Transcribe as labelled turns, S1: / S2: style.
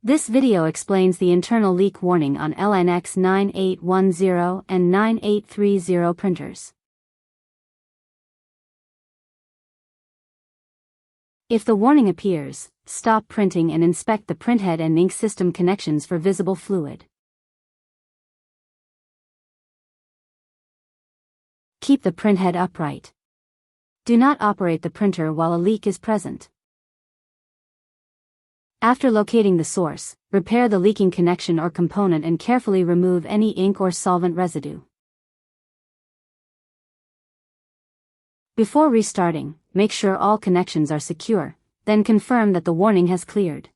S1: This video explains the internal leak warning on LINX 9810 and 9830 printers. If the warning appears, stop printing and inspect the printhead and ink system connections for visible fluid. Keep the printhead upright. Do not operate the printer while a leak is present. After locating the source, repair the leaking connection or component and carefully remove any ink or solvent residue. Before restarting, make sure all connections are secure, then confirm that the warning has cleared.